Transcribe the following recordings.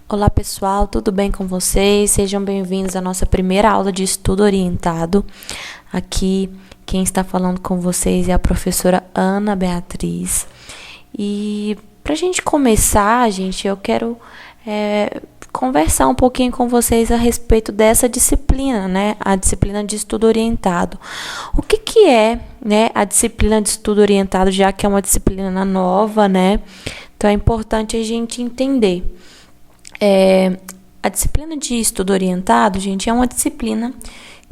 Olá pessoal, tudo bem com vocês? Sejam bem-vindos à nossa primeira aula de estudo orientado. Aqui quem está falando com vocês é a professora Ana Beatriz. E para a gente começar, eu quero conversar um pouquinho com vocês a respeito dessa disciplina, né? A disciplina de estudo orientado. O que é, né, a disciplina de estudo orientado, já que é uma disciplina nova, né? Então é importante a gente entender. A disciplina de estudo orientado, é uma disciplina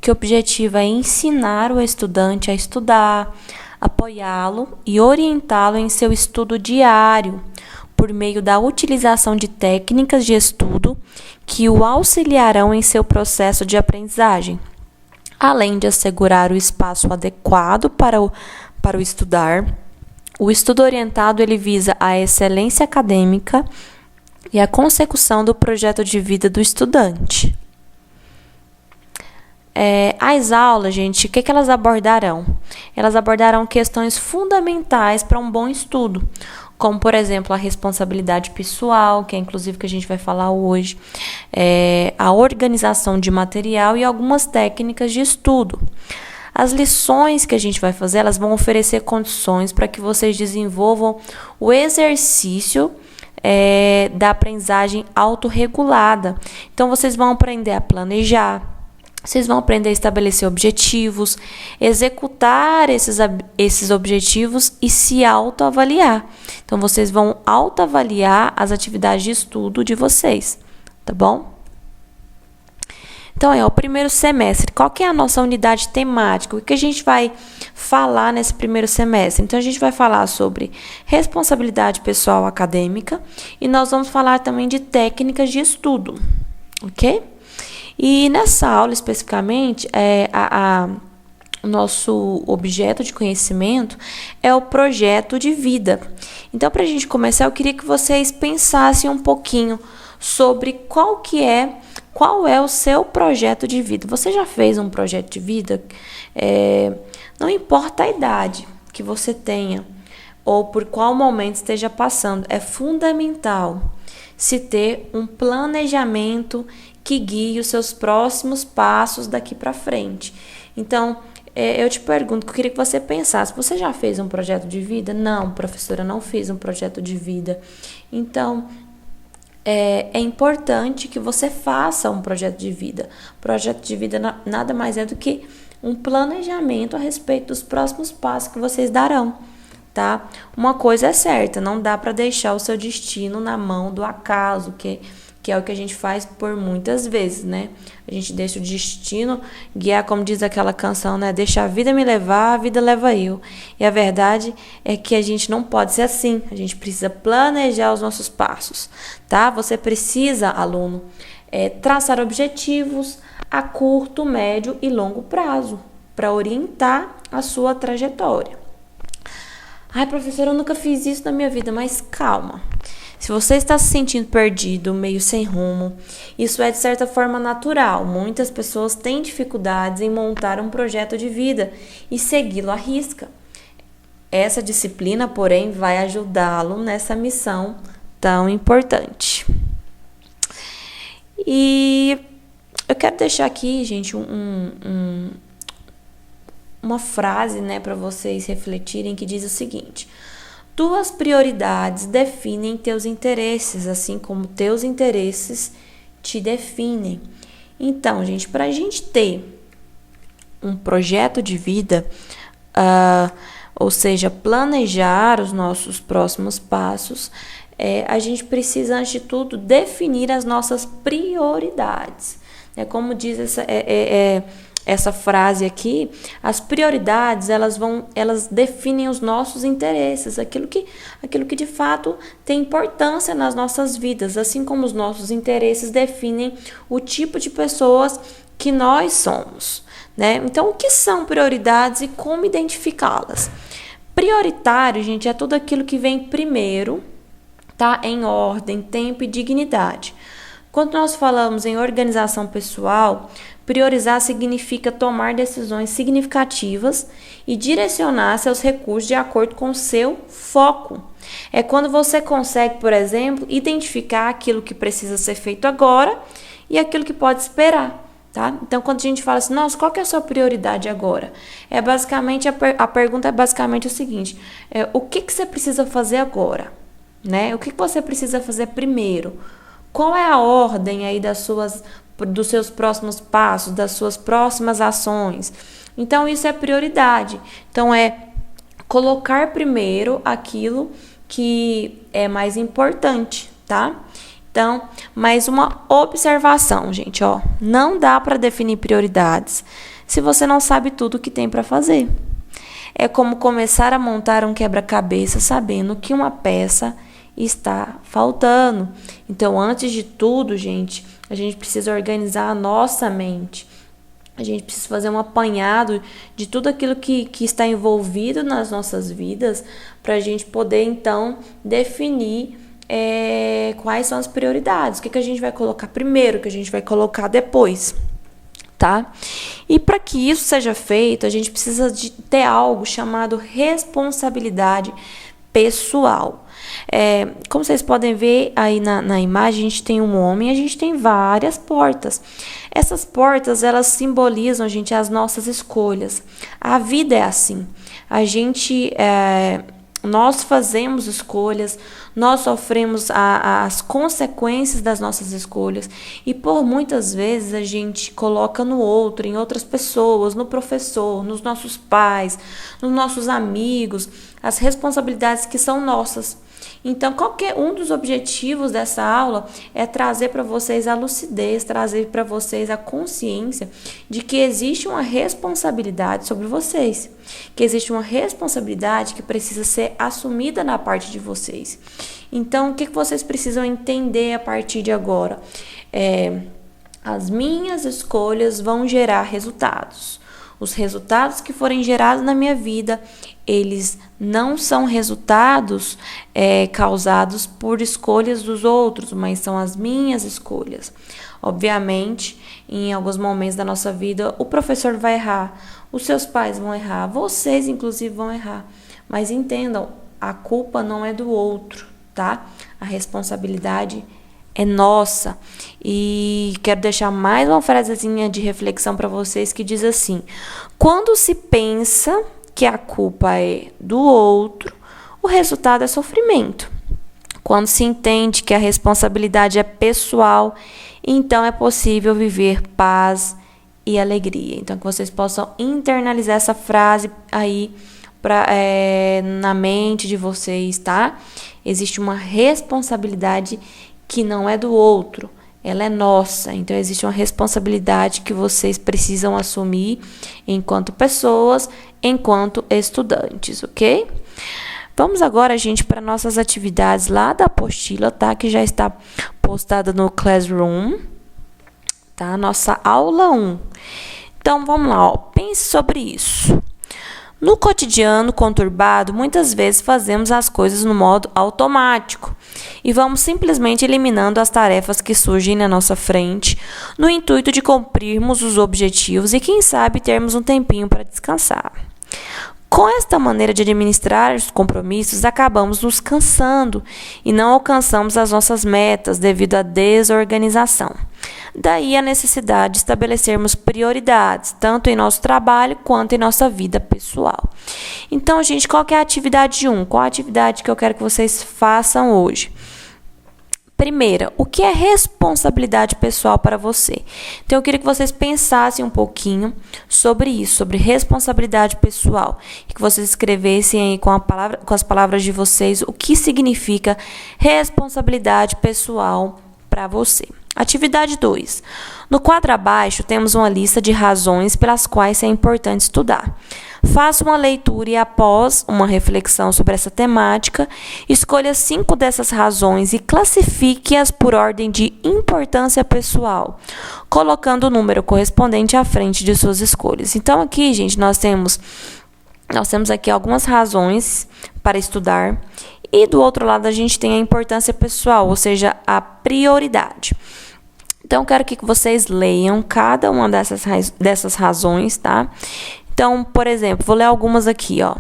que objetiva é ensinar o estudante a estudar, apoiá-lo e orientá-lo em seu estudo diário, por meio da utilização de técnicas de estudo que o auxiliarão em seu processo de aprendizagem, além de assegurar o espaço adequado para o estudar. O estudo orientado ele visa a excelência acadêmica e a consecução do projeto de vida do estudante. As aulas, o que elas abordarão? Elas abordarão questões fundamentais para um bom estudo, como, por exemplo, a responsabilidade pessoal, que é inclusive que a gente vai falar hoje, a organização de material e algumas técnicas de estudo. As lições que a gente vai fazer, elas vão oferecer condições para que vocês desenvolvam o exercício da aprendizagem autorregulada. Então, vocês vão aprender a planejar, vocês vão aprender a estabelecer objetivos, executar esses objetivos e se autoavaliar. Então, vocês vão autoavaliar as atividades de estudo de vocês, tá bom? Então, é o primeiro semestre. Qual que é a nossa unidade temática? O que a gente vai falar nesse primeiro semestre? Então, a gente vai falar sobre responsabilidade pessoal acadêmica e nós vamos falar também de técnicas de estudo, ok? E nessa aula, especificamente, o nosso objeto de conhecimento é o projeto de vida. Então, para a gente começar, eu queria que vocês pensassem um pouquinho sobre qual é o seu projeto de vida. Você já fez um projeto de vida? Não importa a idade que você tenha ou por qual momento esteja passando, é fundamental se ter um planejamento que guie os seus próximos passos daqui para frente. Então, eu te pergunto, eu queria que você pensasse, você já fez um projeto de vida? Não, professora, não fiz um projeto de vida. Então, é importante que você faça um projeto de vida. Projeto de vida nada mais é do que um planejamento a respeito dos próximos passos que vocês darão, tá? Uma coisa é certa, não dá para deixar o seu destino na mão do acaso, que é o que a gente faz por muitas vezes, né? A gente deixa o destino guiar, como diz aquela canção, né? Deixa a vida me levar, a vida leva eu. E a verdade é que a gente não pode ser assim. A gente precisa planejar os nossos passos, tá? Você precisa, aluno, traçar objetivos a curto, médio e longo prazo para orientar a sua trajetória. Ai, professora, eu nunca fiz isso na minha vida, mas calma. Se você está se sentindo perdido, meio sem rumo, isso é de certa forma natural. Muitas pessoas têm dificuldades em montar um projeto de vida e segui-lo à risca. Essa disciplina, porém, vai ajudá-lo nessa missão tão importante. E eu quero deixar aqui, gente, uma frase, né, para vocês refletirem, que diz o seguinte: tuas prioridades definem teus interesses, assim como teus interesses te definem. Então, gente, para a gente ter um projeto de vida, ou seja, planejar os nossos próximos passos, a gente precisa, antes de tudo, definir as nossas prioridades. Como diz essa frase aqui, as prioridades elas definem os nossos interesses, aquilo que de fato tem importância nas nossas vidas, assim como os nossos interesses definem o tipo de pessoas que nós somos, né? Então, o que são prioridades e como identificá-las? Prioritário, gente, é tudo aquilo que vem primeiro, tá? Em ordem, tempo e dignidade. Quando nós falamos em organização pessoal, priorizar significa tomar decisões significativas e direcionar seus recursos de acordo com o seu foco. É quando você consegue, por exemplo, identificar aquilo que precisa ser feito agora e aquilo que pode esperar. Tá? Então, quando a gente fala assim, nossa, qual que é a sua prioridade agora? É basicamente, a pergunta é basicamente o seguinte, o que você precisa fazer agora? Né? O que você precisa fazer primeiro? Qual é a ordem aí dos seus próximos passos, das suas próximas ações? Então, isso é prioridade. Então, é colocar primeiro aquilo que é mais importante, tá? Então, mais uma observação, gente, ó, não dá para definir prioridades se você não sabe tudo o que tem para fazer. É como começar a montar um quebra-cabeça sabendo que uma peça está faltando. Então, antes de tudo, gente, a gente precisa organizar a nossa mente. A gente precisa fazer um apanhado de tudo aquilo que está envolvido nas nossas vidas para a gente poder, então, definir quais são as prioridades, o que a gente vai colocar primeiro, o que a gente vai colocar depois, tá? E para que isso seja feito, a gente precisa de ter algo chamado responsabilidade pessoal. Como vocês podem ver aí na imagem, a gente tem um homem, a gente tem várias portas. Essas portas, elas simbolizam, gente, as nossas escolhas. A vida é assim. Nós fazemos escolhas, nós sofremos as consequências das nossas escolhas e por muitas vezes a gente coloca no outro, em outras pessoas, no professor, nos nossos pais, nos nossos amigos, as responsabilidades que são nossas. Então, qualquer um dos objetivos dessa aula é trazer para vocês a lucidez, trazer para vocês a consciência de que existe uma responsabilidade sobre vocês, que existe uma responsabilidade que precisa ser assumida na parte de vocês. Então, o que vocês precisam entender a partir de agora? As minhas escolhas vão gerar resultados. Os resultados que forem gerados na minha vida, eles não são resultados causados por escolhas dos outros, mas são as minhas escolhas. Obviamente, em alguns momentos da nossa vida, o professor vai errar, os seus pais vão errar, vocês, inclusive, vão errar. Mas entendam, a culpa não é do outro, tá? A responsabilidade é nossa. E quero deixar mais uma frasezinha de reflexão para vocês que diz assim: quando se pensa que a culpa é do outro, o resultado é sofrimento. Quando se entende que a responsabilidade é pessoal, então é possível viver paz e alegria. Então, que vocês possam internalizar essa frase aí na mente de vocês, tá? Existe uma responsabilidade que não é do outro, ela é nossa. Então, existe uma responsabilidade que vocês precisam assumir enquanto pessoas, enquanto estudantes, ok? Vamos agora, gente, para nossas atividades lá da apostila, tá? Que já está postada no Classroom, tá? Nossa aula 1. Então, vamos lá, ó. Pense sobre isso. No cotidiano conturbado, muitas vezes fazemos as coisas no modo automático e vamos simplesmente eliminando as tarefas que surgem na nossa frente, no intuito de cumprirmos os objetivos e, quem sabe, termos um tempinho para descansar. Com esta maneira de administrar os compromissos, acabamos nos cansando e não alcançamos as nossas metas devido à desorganização. Daí a necessidade de estabelecermos prioridades, tanto em nosso trabalho quanto em nossa vida pessoal. Então, gente, qual que é a atividade 1? Qual a atividade que eu quero que vocês façam hoje? Primeira, o que é responsabilidade pessoal para você? Então, eu queria que vocês pensassem um pouquinho sobre isso, sobre responsabilidade pessoal. E que vocês escrevessem aí com as palavras de vocês o que significa responsabilidade pessoal para você. Atividade 2. No quadro abaixo, temos uma lista de razões pelas quais é importante estudar. Faça uma leitura e, após uma reflexão sobre essa temática, escolha 5 dessas razões e classifique-as por ordem de importância pessoal, colocando o número correspondente à frente de suas escolhas. Então, aqui, gente, nós temos aqui algumas razões para estudar e, do outro lado, a gente tem a importância pessoal, ou seja, a prioridade. Então, eu quero que vocês leiam cada uma dessas razões, tá? Então, por exemplo, vou ler algumas aqui, ó.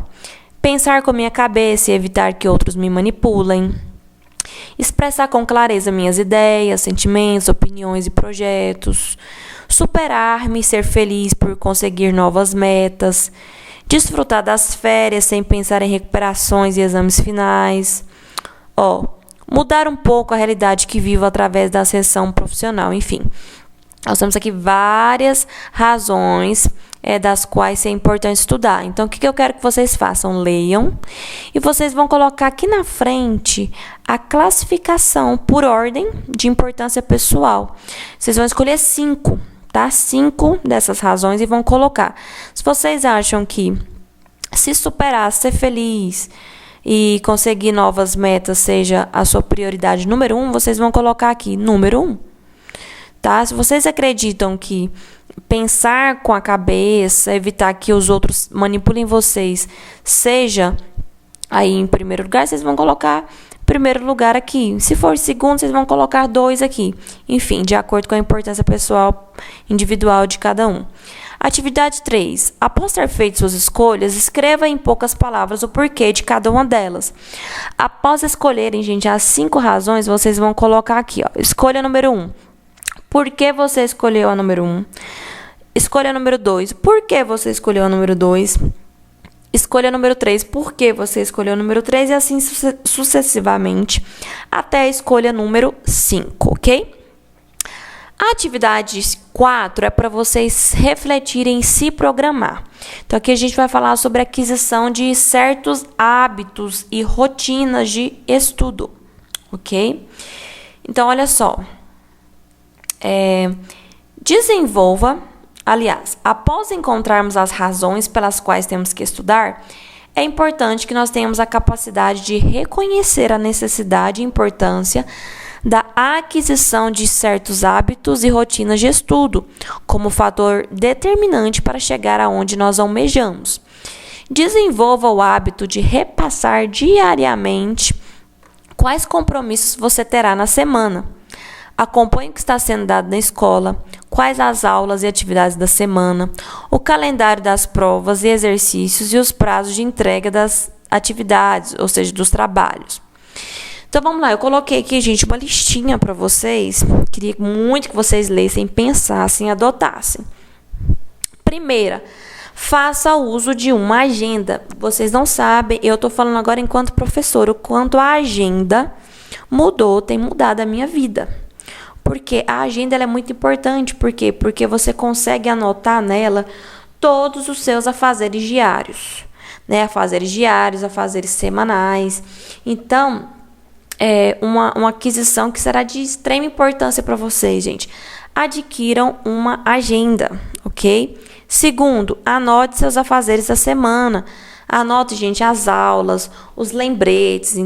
Pensar com a minha cabeça e evitar que outros me manipulem. Expressar com clareza minhas ideias, sentimentos, opiniões e projetos. Superar-me e ser feliz por conseguir novas metas. Desfrutar das férias sem pensar em recuperações e exames finais. Ó, mudar um pouco a realidade que vivo através da ascensão profissional. Enfim, nós temos aqui várias razões das quais é importante estudar. Então, o que eu quero que vocês façam? Leiam e vocês vão colocar aqui na frente a classificação por ordem de importância pessoal. Vocês vão escolher 5, tá? 5 dessas razões e vão colocar. Se vocês acham que se superar, ser feliz e conseguir novas metas seja a sua prioridade número 1, vocês vão colocar aqui número 1. Tá? Se vocês acreditam que pensar com a cabeça, evitar que os outros manipulem vocês, seja aí em primeiro lugar, vocês vão colocar primeiro lugar aqui. Se for segundo, vocês vão colocar 2 aqui. Enfim, de acordo com a importância pessoal individual de cada um. Atividade 3. Após ter feito suas escolhas, escreva em poucas palavras o porquê de cada uma delas. Após escolherem, gente, as 5 razões, vocês vão colocar aqui, ó. Escolha número 1. Por que você escolheu a número 1? Escolha número 2. Por que você escolheu a número 2? Escolha número 3. Por que você escolheu o número 3? E assim sucessivamente até a escolha número 5, ok? A atividade 4 é para vocês refletirem e se programar. Então, aqui a gente vai falar sobre a aquisição de certos hábitos e rotinas de estudo, ok? Então, olha só. Após encontrarmos as razões pelas quais temos que estudar, é importante que nós tenhamos a capacidade de reconhecer a necessidade e importância da aquisição de certos hábitos e rotinas de estudo, como fator determinante para chegar aonde nós almejamos. Desenvolva o hábito de repassar diariamente quais compromissos você terá na semana. Acompanhe o que está sendo dado na escola, quais as aulas e atividades da semana, o calendário das provas e exercícios e os prazos de entrega das atividades, ou seja, dos trabalhos. Então, vamos lá. Eu coloquei aqui, gente, uma listinha para vocês. Queria muito que vocês lessem, pensassem, adotassem. Primeira, faça uso de uma agenda. Vocês não sabem, eu estou falando agora enquanto professora, o quanto a agenda tem mudado a minha vida. Porque a agenda ela é muito importante. Por quê? Porque você consegue anotar nela todos os seus afazeres diários. Né? Afazeres diários, afazeres semanais. Então, é uma aquisição que será de extrema importância para vocês, gente. Adquiram uma agenda, ok? Segundo, anote seus afazeres da semana. Anote, gente, as aulas, os lembretes.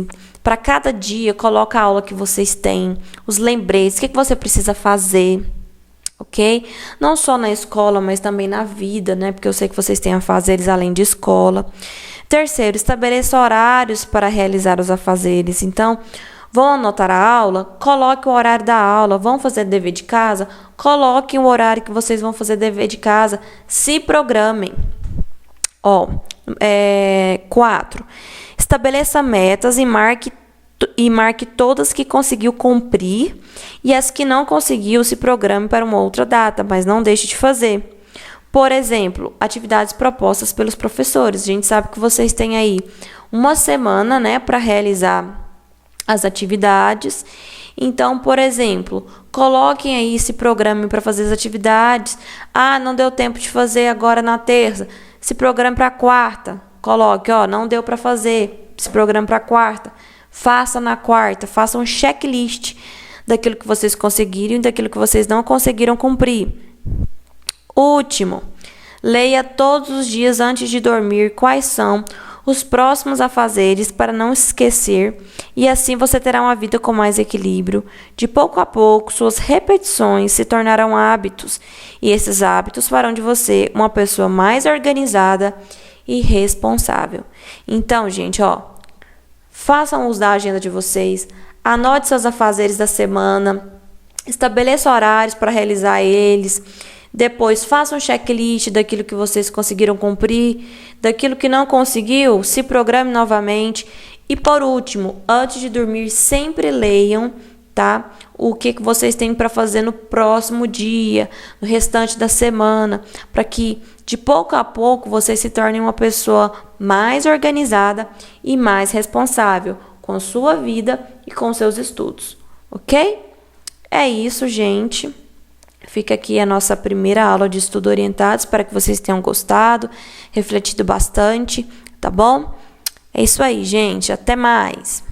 Para cada dia, coloca a aula que vocês têm, os lembretes, o que você precisa fazer, ok? Não só na escola, mas também na vida, né? Porque eu sei que vocês têm afazeres além de escola. Terceiro, estabeleça horários para realizar os afazeres. Então, vão anotar a aula? Coloque o horário da aula. Vão fazer dever de casa? Coloquem o horário que vocês vão fazer dever de casa. Se programem. 4. Estabeleça metas e marque todas que conseguiu cumprir e as que não conseguiu, se programe para uma outra data, mas não deixe de fazer. Por exemplo, atividades propostas pelos professores. A gente sabe que vocês têm aí uma semana, né, para realizar as atividades. Então, por exemplo, coloquem aí esse programa para fazer as atividades. Não deu tempo de fazer agora na terça. Se programa para quarta. Coloque, não deu para fazer. Se programa para quarta. Faça na quarta. Faça um checklist daquilo que vocês conseguiram e daquilo que vocês não conseguiram cumprir. Último, leia todos os dias antes de dormir quais são os próximos afazeres para não esquecer e assim você terá uma vida com mais equilíbrio. De pouco a pouco, suas repetições se tornarão hábitos e esses hábitos farão de você uma pessoa mais organizada e responsável. Então, gente, façam uso da agenda de vocês, anote seus afazeres da semana. estabeleça horários para realizar eles. Depois, faça um checklist daquilo que vocês conseguiram cumprir, daquilo que não conseguiu, se programe novamente. E por último, antes de dormir, sempre leiam, tá? O que vocês têm para fazer no próximo dia, no restante da semana, para que de pouco a pouco vocês se tornem uma pessoa mais organizada e mais responsável com sua vida e com seus estudos, ok? É isso, gente. Fica aqui a nossa primeira aula de estudo orientado. Espero que vocês tenham gostado, refletido bastante, tá bom? É isso aí, gente. Até mais!